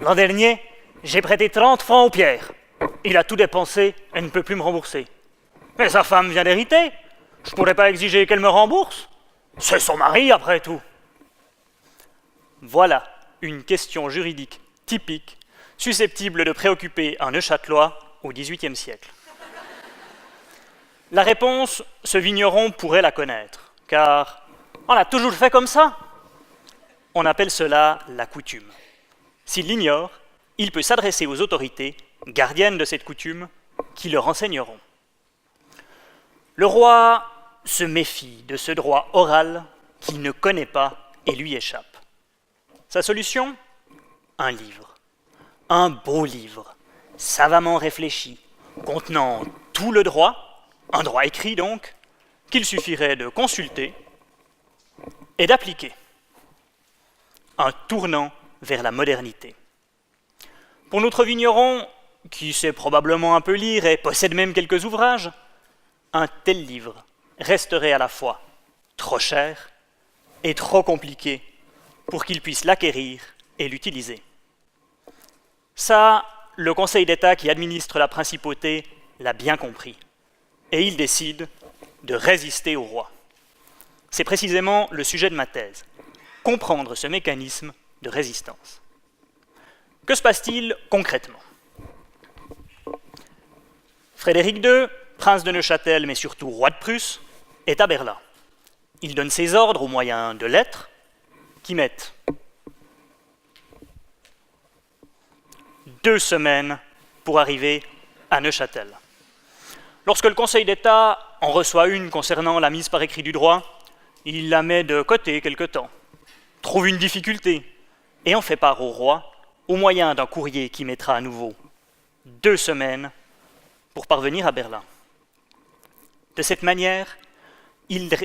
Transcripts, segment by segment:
L'an dernier, j'ai prêté 30 francs au Pierre. Il a tout dépensé et ne peut plus me rembourser. Mais sa femme vient d'hériter. Je ne pourrais pas exiger qu'elle me rembourse. C'est son mari, après tout. Voilà une question juridique typique, susceptible de préoccuper un Neuchâtelois au XVIIIe siècle. La réponse, ce vigneron pourrait la connaître, car on a toujours fait comme ça. On appelle cela la coutume. S'il l'ignore, il peut s'adresser aux autorités, gardiennes de cette coutume, qui le renseigneront. Le roi se méfie de ce droit oral qu'il ne connaît pas et lui échappe. Sa solution ? Un livre. Un beau livre, savamment réfléchi, contenant tout le droit, un droit écrit donc, qu'il suffirait de consulter et d'appliquer. Un tournant vers la modernité. Pour notre vigneron, qui sait probablement un peu lire et possède même quelques ouvrages, un tel livre resterait à la fois trop cher et trop compliqué pour qu'il puisse l'acquérir et l'utiliser. Ça, le Conseil d'État qui administre la principauté l'a bien compris, et il décide de résister au roi. C'est précisément le sujet de ma thèse, comprendre ce mécanisme de résistance. Que se passe-t-il concrètement ? Frédéric II, prince de Neuchâtel, mais surtout roi de Prusse, est à Berlin. Il donne ses ordres au moyen de lettres qui mettent 2 semaines pour arriver à Neuchâtel. Lorsque le Conseil d'État en reçoit une concernant la mise par écrit du droit, il la met de côté quelque temps, trouve une difficulté et en fait part au roi au moyen d'un courrier qui mettra à nouveau 2 semaines pour parvenir à Berlin. De cette manière, il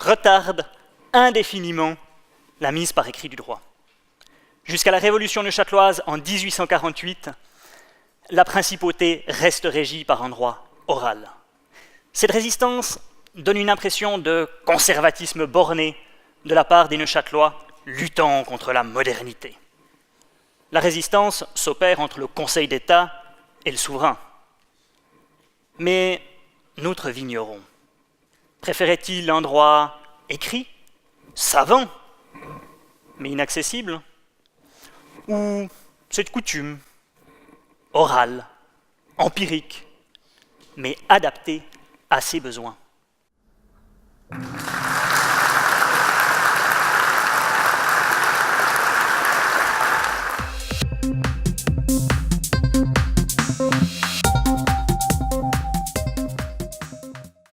retarde indéfiniment la mise par écrit du droit. Jusqu'à la Révolution neuchâteloise en 1848, la principauté reste régie par un droit oral. Cette résistance donne une impression de conservatisme borné de la part des Neuchâtelois luttant contre la modernité. La résistance s'opère entre le Conseil d'État et le souverain. Mais notre vigneron préférait-il un droit écrit, savant, mais inaccessible, ou cette coutume orale, empirique, mais adaptée à ses besoins ?